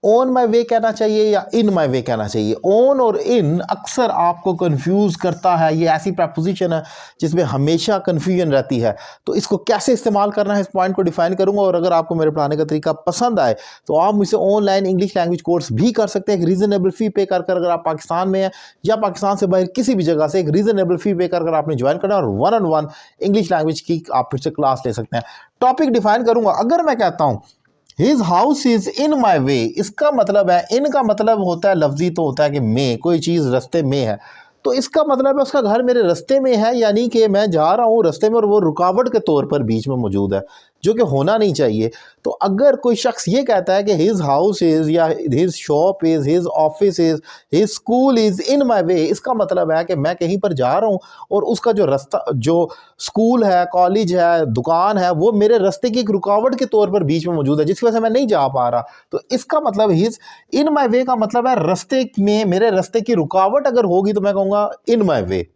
On my वे कहना चाहिए या इन माई वे कहना चाहिए। ऑन और इन अक्सर आपको कंफ्यूज करता है, ये ऐसी प्रपोजिशन है जिसमें हमेशा कंफ्यूजन रहती है। तो इसको कैसे इस्तेमाल करना है, इस पॉइंट को डिफाइन करूंगा। और अगर आपको मेरे पढ़ाने का तरीका पसंद आए तो आप मुझसे ऑनलाइन इंग्लिश लैंग्वेज कोर्स भी कर सकते हैं एक रीजनेबल फी पे कर अगर आप पाकिस्तान में हैं या पाकिस्तान से बाहर किसी भी जगह से एक रीजनेबल फी पे कर आपने ज्वाइन करना और 1-on-1 इंग्लिश लैंग्वेज की आप फिर से क्लास ले सकते हैं। टॉपिक डिफाइन करूंगा। अगर मैं कहता हूं his house is in my way, इसका मतलब है, इन का मतलब होता है लफ्जी तो होता है कि में, कोई चीज़ रस्ते में है, तो इसका मतलब है उसका घर मेरे रास्ते में है, यानी कि मैं जा रहा हूँ रास्ते में और वो रुकावट के तौर पर बीच में मौजूद है, जो कि होना नहीं चाहिए। तो अगर कोई शख्स ये कहता है कि हिज हाउस इज़ या his shop is, his office is, his school is in my way, इसका मतलब है कि मैं कहीं पर जा रहा हूँ और उसका जो रास्ता, जो स्कूल है, कॉलेज है, दुकान है, वो मेरे रास्ते की एक रुकावट के तौर पर बीच में मौजूद है, जिसकी वजह से मैं नहीं जा पा रहा। तो इसका मतलब हिज इन माई वे का मतलब है रास्ते में, मेरे रास्ते की रुकावट अगर होगी तो मैं कहूँगा इन माई वे।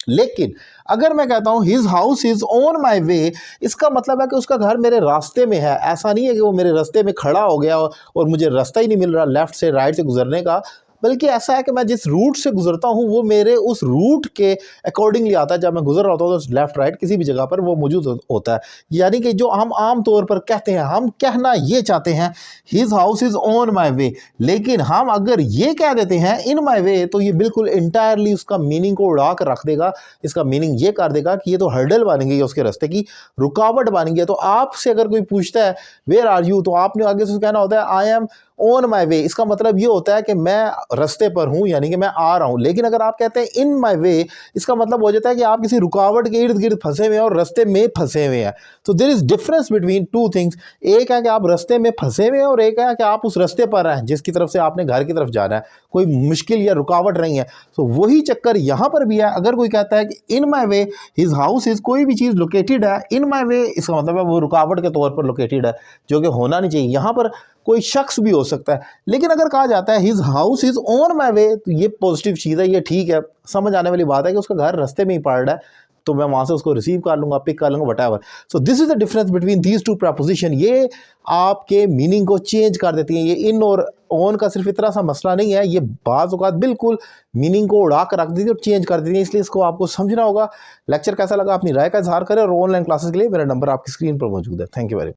लेकिन अगर मैं कहता हूं his house is on my way, इसका मतलब है कि उसका घर मेरे रास्ते में है। ऐसा नहीं है कि वो मेरे रास्ते में खड़ा हो गया और मुझे रास्ता ही नहीं मिल रहा लेफ्ट से राइट से गुजरने का, बल्कि ऐसा है कि मैं जिस रूट से गुजरता हूँ वो मेरे उस रूट के अकॉर्डिंगली आता है। जब मैं गुजर रहा होता हूँ तो लेफ्ट राइट किसी भी जगह पर वो मौजूद होता है। यानी कि जो हम आम तौर पर कहते हैं, हम कहना ये चाहते हैं his house is on my way, लेकिन हम अगर ये कह देते हैं इन माई वे तो ये बिल्कुल इंटायरली उसका मीनिंग को उड़ा कर रख देगा। इसका मीनिंग ये कर देगा कि ये तो हर्डल बन गई है, उसके रास्ते की रुकावट बन गई है। तो आपसे अगर कोई पूछता है वेयर आर यू, तो आपने आगे से कहना होता है I am on my way. इसका मतलब ये होता है कि मैं रास्ते पर हूं, यानी कि मैं आ रहा हूं। लेकिन अगर आप कहते हैं इन माई वे, इसका मतलब हो जाता है कि आप किसी रुकावट के इर्द गिर्द फंसे हुए हैं और रास्ते में फंसे हुए हैं। तो there is difference between two things. एक है कि आप रास्ते में फंसे हुए हैं और एक है कि आप उस रास्ते पर हैं जिसकी तरफ से आपने घर की तरफ जाना है, कोई मुश्किल या रुकावट नहीं है। तो वही चक्कर यहां पर भी है। अगर कोई कहता है कि इन my way his house is, कोई भी चीज़ लोकेटेड है इन माई वे, इसका मतलब है वो रुकावट के तौर पर लोकेटेड है, जो कि होना नहीं चाहिए। यहां पर कोई शख्स भी हो सकता है। लेकिन अगर कहा जाता है his house is on my way, तो ये पॉजिटिव चीज़ है, ये ठीक है, समझ आने वाली बात है कि उसका घर रास्ते में ही पड़ रहा है, तो मैं वहां से उसको रिसीव कर लूंगा, पिक कर लूंगा, whatever. So this is the difference between these two preposition. ये आपके मीनिंग को चेंज कर देती हैं। ये इन और ऑन का सिर्फ इतना सा मसला नहीं है, ये बाज़ औक़ात बिल्कुल मीनिंग को उड़ा कर रख देती है और चेंज कर देती है। इसलिए इसको आपको समझना होगा। लेक्चर कैसा लगा अपनी राय का इजहार करें और ऑनलाइन क्लासेस के लिए मेरा नंबर आपकी स्क्रीन पर मौजूद है। Thank you very much.